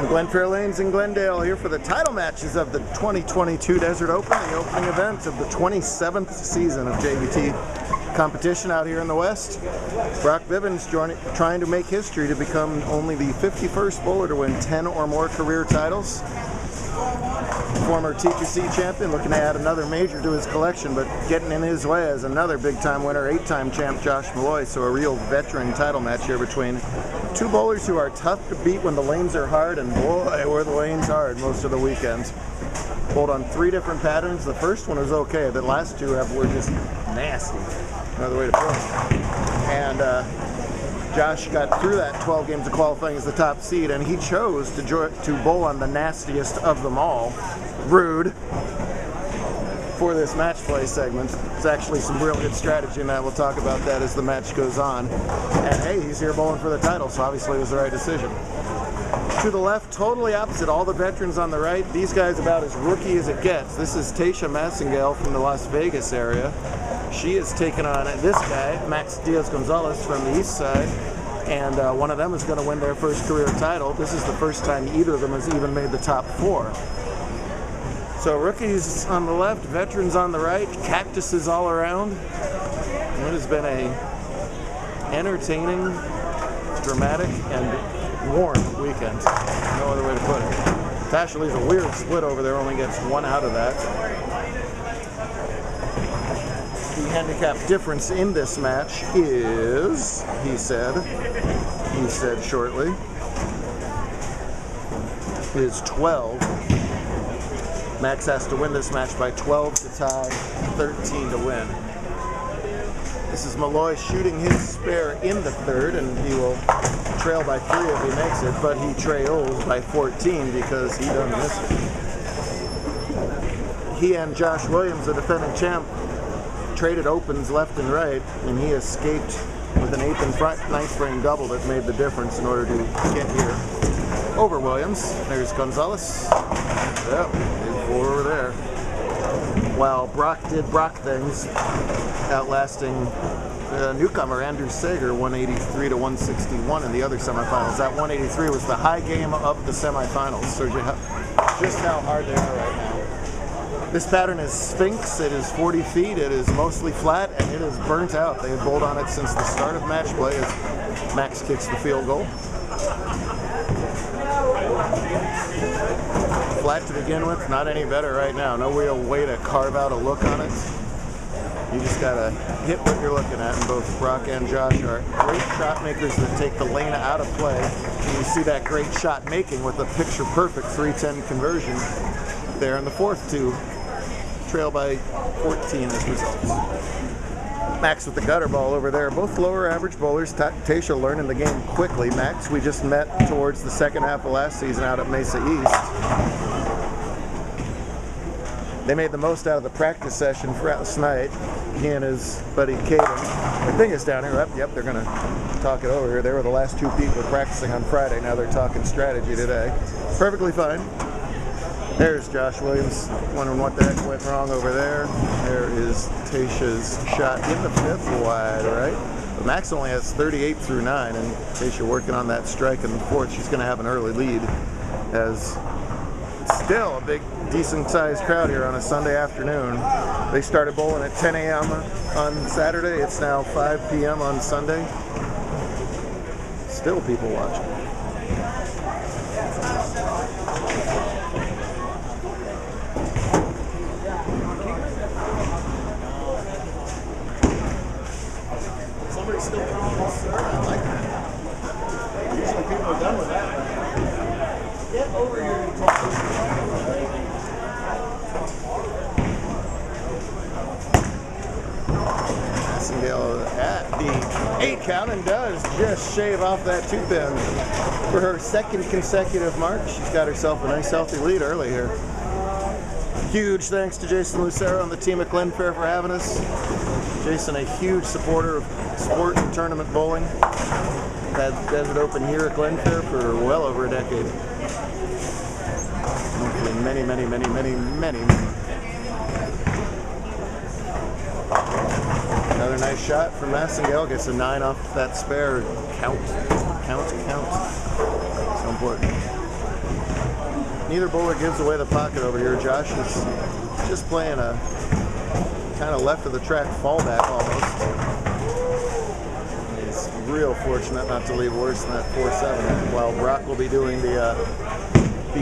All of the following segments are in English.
From Glenfair Lanes in Glendale, here for the title matches of the 2022 Desert Open, the opening event of the 27th season of JBT competition out here in the West. Brock Bivens trying to make history to become only the 51st bowler to win 10 or more career titles. Former TPC champion looking to add another major to his collection, but getting in his way as another big-time winner, 8-time champ Josh Malloy. So a real veteran title match here between two bowlers who are tough to beat when the lanes are hard, and boy, were the lanes hard most of the weekends. Bowled on 3 different patterns. The first one was okay. The last 2 were just nasty. Another way to put it. And Josh got through that 12 games of qualifying as the top seed, and he chose to bowl on the nastiest of them all, Rude, for this match play segment. It's actually some real good strategy in that. We'll talk about that as the match goes on. And hey, he's here bowling for the title, so obviously it was the right decision. To the left, totally opposite, all the veterans on the right. These guys about as rookie as it gets. This is Tasha Massingale from the Las Vegas area. She is taking on this guy, Max Diaz-Gonzalez from the east side, and one of them is going to win their first career title. This is the first time either of them has even made the top 4. So rookies on the left, veterans on the right, cactuses all around. It has been a entertaining, dramatic, and warm weekend. No other way to put it. Tasha leaves a weird split over there, only gets 1 out of that. The handicap difference in this match is, he said shortly, is 12. Max has to win this match by 12 to tie, 13 to win. This is Malloy shooting his spare in the third, and he will trail by 3 if he makes it, but he trails by 14 because he doesn't miss it. He and Josh Williams, the defending champ, traded opens left and right, and he escaped with an 8th and 9th frame double that made the difference in order to get here over Williams. There's Gonzalez. Yep, big 4 over there. While Brock did Brock things, outlasting newcomer Andrew Sager 183 to 161 in the other semifinals. That 183 was the high game of the semifinals. So just how hard they are right now. This pattern is Sphinx. It is 40 feet. It is mostly flat, and it is burnt out. They have bowled on it since the start of match play as Max kicks the field goal. Flat to begin with, not any better right now. No real way to carve out a look on it. You just gotta hit what you're looking at, and both Brock and Josh are great shot makers that take the lane out of play. And you see that great shot making with a picture-perfect 310 conversion there in the fourth to trail by 14 as results. Max with the gutter ball over there. Both lower average bowlers. Tasha learning the game quickly. Max, we just met towards the second half of last season out at Mesa East. They made the most out of the practice session for last night. He and his buddy Caden. I think it's down here. Yep, they're going to talk it over here. They were the last 2 people practicing on Friday. Now they're talking strategy today. Perfectly fine. There's Josh Williams, wondering what the heck went wrong over there. There is Tasha's shot in the 5th, wide right. But Max only has 38 through 9, and Tasha working on that strike in the 4th. She's going to have an early lead, as it's still a big, decent-sized crowd here on a Sunday afternoon. They started bowling at 10 a.m. on Saturday. It's now 5 p.m. on Sunday. Still people watching. Somebody's still coming this third. I like that. Usually people are done with that. Get over here and talk. Massingale at the 8 count and does just shave off that 2-pin for her 2nd consecutive mark. She's got herself a nice healthy lead early here. Huge thanks to Jason Lucero and the team at Glenfair for having us. Jason, a huge supporter of sport and tournament bowling. Had the Desert Open here at Glenfair for well over a decade. Hopefully many. Another nice shot from Massingale. Gets a 9 off that spare. Count. So important. Neither bowler gives away the pocket over here. Josh is just playing a kind of left of the track fallback almost. He's real fortunate not to leave worse than that 4-7. While Brock will be doing the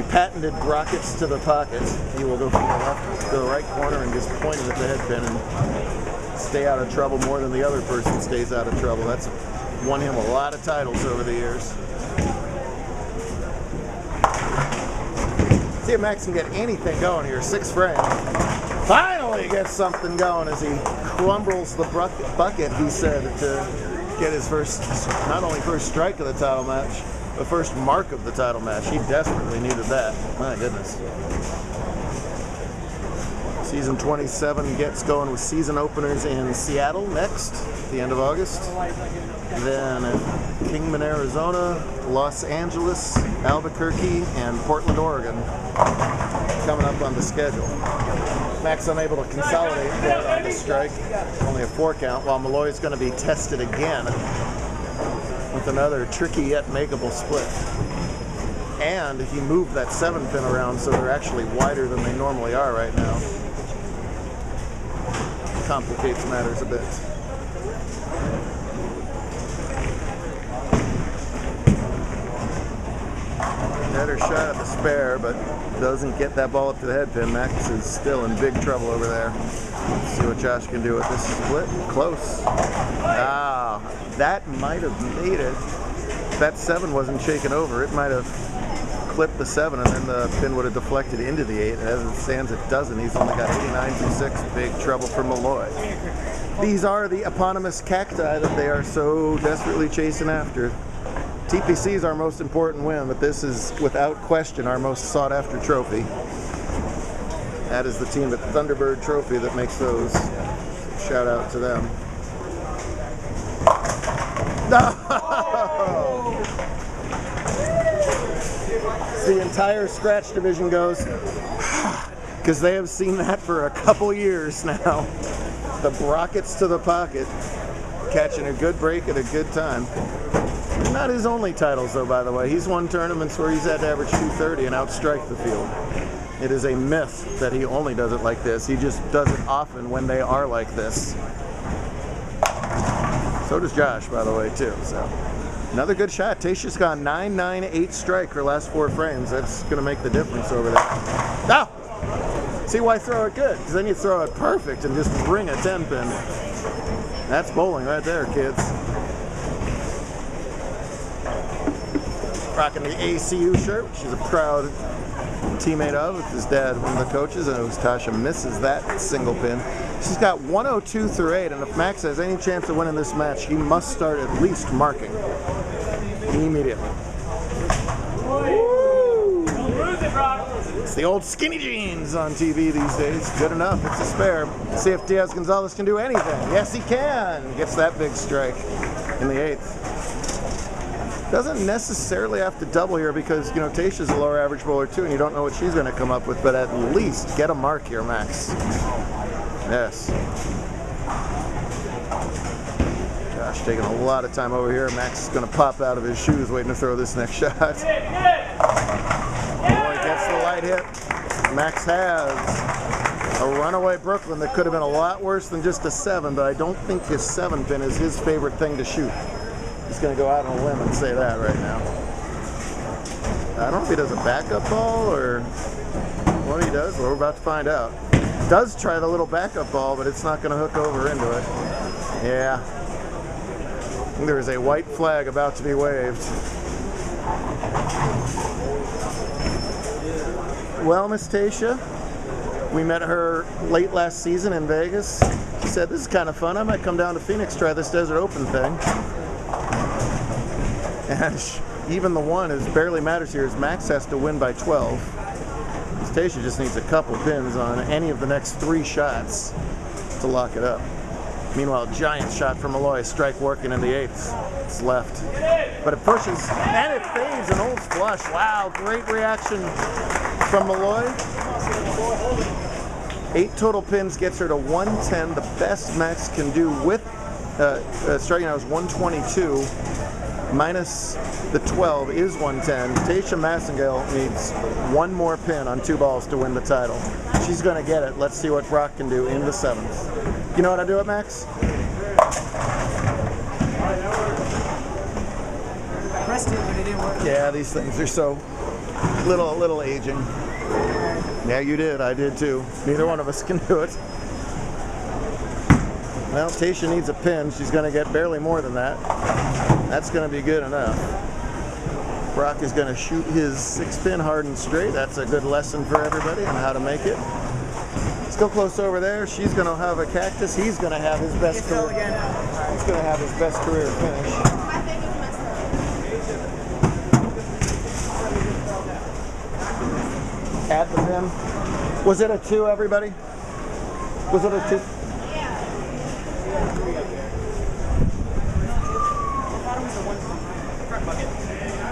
patented Brockets to the pocket. He will go from the left to the right corner and just point it at the head pin and stay out of trouble more than the other person stays out of trouble. That's won him a lot of titles over the years. See if Max can get anything going here. 6th frame. Finally gets something going as he crumbles the bucket, he said, to get his first, not only first strike of the title match, but first mark of the title match. He desperately needed that. My goodness. Season 27 gets going with season openers in Seattle next, at the end of August. Then Kingman, Arizona, Los Angeles, Albuquerque, and Portland, Oregon coming up on the schedule. Max unable to consolidate on the strike, only a 4 count, while Malloy's going to be tested again with another tricky yet makeable split. And he moved that 7 pin around so they're actually wider than they normally are right now. Complicates matters a bit. Better shot at the spare, but doesn't get that ball up to the head pin. Max is still in big trouble over there. Let's see what Josh can do with this split. Close. Ah, that might have made it. That 7 wasn't shaken over. It might have clipped the 7, and then the pin would have deflected into the 8. As it stands, it doesn't. He's only got 89 through 6. Big trouble for Malloy. These are the eponymous cacti that they are so desperately chasing after. TPC is our most important win, but this is, without question, our most sought-after trophy. That is the team at Thunderbird Trophy that makes those. Shout out to them. No! The entire scratch division goes, because they have seen that for a couple years now. The Brockets to the pocket, catching a good break at a good time. Not his only titles, though, by the way. He's won tournaments where he's had to average 230 and outstrike the field. It is a myth that he only does it like this. He just does it often when they are like this. So does Josh, by the way, too. So another good shot. Tasha's gone 9-9-8 strike her last 4 frames. That's going to make the difference over there. Oh! See why throw it good? Because then you throw it perfect and just ring a 10 pin. That's bowling right there, kids. Rocking the ACU shirt, which she's a proud teammate of with his dad, one of the coaches, and Tasha misses that single pin. She's got 102 through 8, and if Max has any chance of winning this match, he must start at least marking immediately. It's the old skinny jeans on TV these days. Good enough. It's a spare. Let's see if Diaz Gonzalez can do anything. Yes, he can. Gets that big strike in the 8th. Doesn't necessarily have to double here because, you know, Tasha's a lower average bowler too, and you don't know what she's going to come up with, but at least get a mark here, Max. Yes. Josh taking a lot of time over here. Max is going to pop out of his shoes waiting to throw this next shot. Boy, gets the light hit. Max has a runaway Brooklyn that could have been a lot worse than just a 7, but I don't think his 7 pin is his favorite thing to shoot. He's going to go out on a limb and say that right now. I don't know if he does a backup ball or what he does. Well, we're about to find out. Does try the little backup ball, but it's not going to hook over into it. Yeah. There is a white flag about to be waved. Well, Miss Tasha, we met her late last season in Vegas. She said, this is kind of fun. I might come down to Phoenix, try this Desert Open thing. And even the one is barely matters here, as Max has to win by 12. Tasha just needs a couple pins on any of the next 3 shots to lock it up. Meanwhile, giant shot from Malloy, strike working in the 8th. It's left. But it pushes, and it fades, an old flush. Wow, great reaction from Malloy. 8 total pins gets her to 110. The best Max can do with striking out is 122. minus the 12 is 110. Tasha Massengale needs one more pin on 2 balls to win the title. She's going to get it. Let's see what Brock can do in the 7th. You know what I do it, Max? Pressed it, but it didn't work. Yeah, these things are so little aging. Yeah, you did. I did too. Neither one of us can do it. Well, Tasha needs a pin. She's going to get barely more than that. That's going to be good enough. Brock is going to shoot his 6-pin hard and straight. That's a good lesson for everybody on how to make it. Let's go close over there. She's going to have a cactus. He's going to have his best career. He's going to have his best career finish. Add the pin. Was it a 2, everybody? Was it a 2?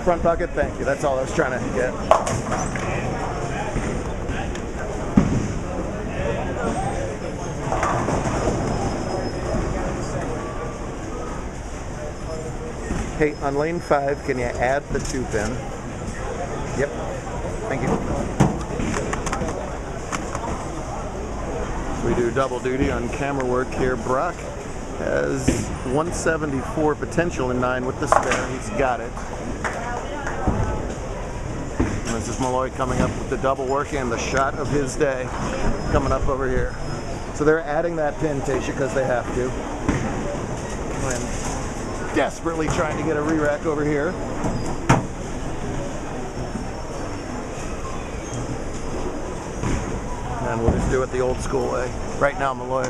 Front bucket, thank you. That's all I was trying to get. Hey, on lane 5, can you add the 2-pin? Yep. Thank you. We do double duty on camera work here. Brock has 174 potential in 9 with the spare. He's got it. And this is Malloy coming up with the double work and the shot of his day coming up over here. So they're adding that pin, Tasha, because they have to. And desperately trying to get a re-rack over here. And we'll just do it the old school way. Right now, Malloy,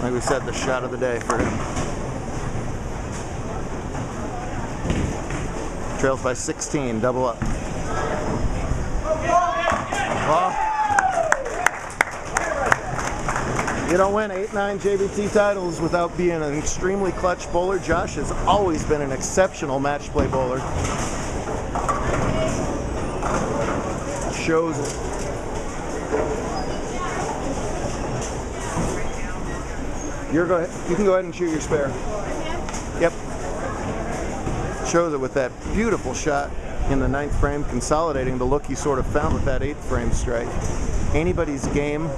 like we said, the shot of the day for him. Trails by 16, double up. Oh. You don't win 8-9 JBT titles without being an extremely clutch bowler. Josh has always been an exceptional match play bowler. Shows it. You can go ahead and shoot your spare. Yep. Shows it with that beautiful shot in the 9th frame, consolidating the look he sort of found with that 8th frame strike. Anybody's game.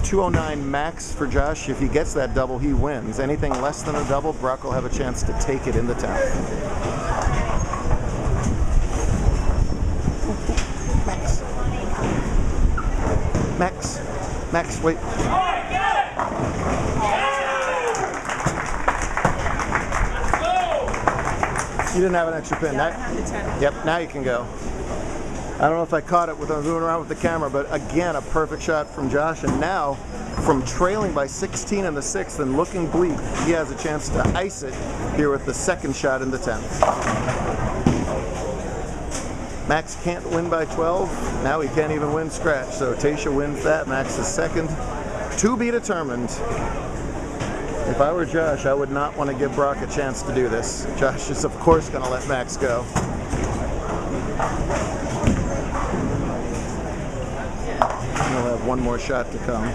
209 max for Josh. If he gets that double, he wins. Anything less than a double, Brock will have a chance to take it in the 10th. Max, wait. You didn't have an extra pin. Yep, now you can go. I don't know if I caught it when I was moving around with the camera, but again, a perfect shot from Josh. And now, from trailing by 16 in the 6th and looking bleak, he has a chance to ice it here with the 2nd shot in the 10th. Max can't win by 12. Now he can't even win scratch. So Tasha wins that. Max is 2nd. To be determined. If I were Josh, I would not want to give Brock a chance to do this. Josh is, of course, going to let Max go. He'll have one more shot to come.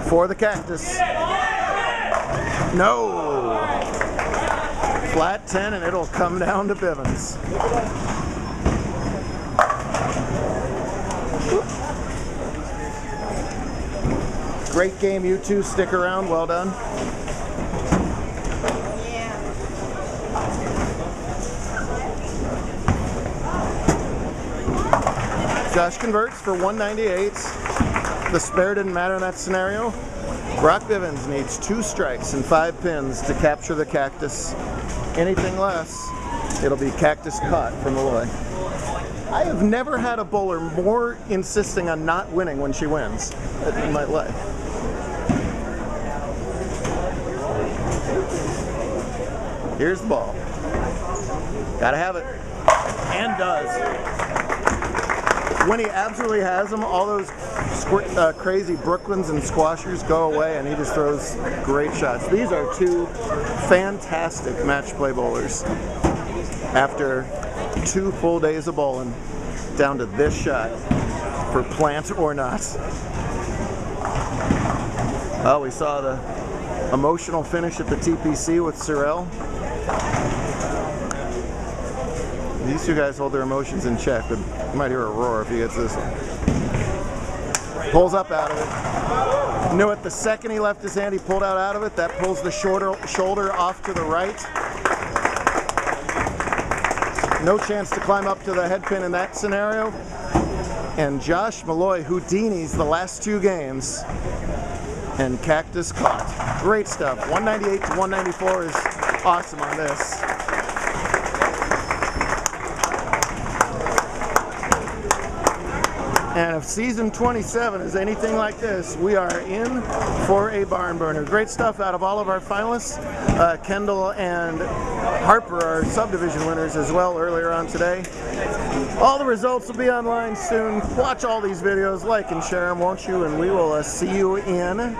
For the cactus. No! Flat 10, and it'll come down to Bivens. Great game, you two. Stick around. Well done. Josh converts for 198. The spare didn't matter in that scenario. Brock Bivens needs 2 strikes and 5 pins to capture the cactus. Anything less, it'll be cactus caught from Malloy. I have never had a bowler more insisting on not winning when she wins in my life. Here's the ball. Gotta have it. And does. When he absolutely has them, all those crazy Brooklyns and squashers go away, and he just throws great shots. These are 2 fantastic match play bowlers. After 2 full days of bowling down to this shot for plant or not. Oh, we saw the emotional finish at the TPC with Sorrell. These two guys hold their emotions in check, but you might hear a roar if he gets this one. Pulls up out of it. Knew it the second he left his hand, he pulled out of it. That pulls the shoulder off to the right. No chance to climb up to the head pin in that scenario. And Josh Malloy Houdini's the last 2 games. And Cactus caught. Great stuff. 198 to 194 is awesome on this. And if season 27 is anything like this, we are in for a barn burner. Great stuff out of all of our finalists. Kendall and Harper are subdivision winners as well earlier on today. All the results will be online soon. Watch all these videos, like and share them, won't you? And we will see you in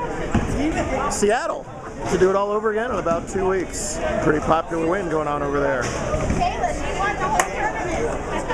Seattle to do it all over again in about 2 weeks. Pretty popular win going on over there. Taylor, do you want the whole tournament?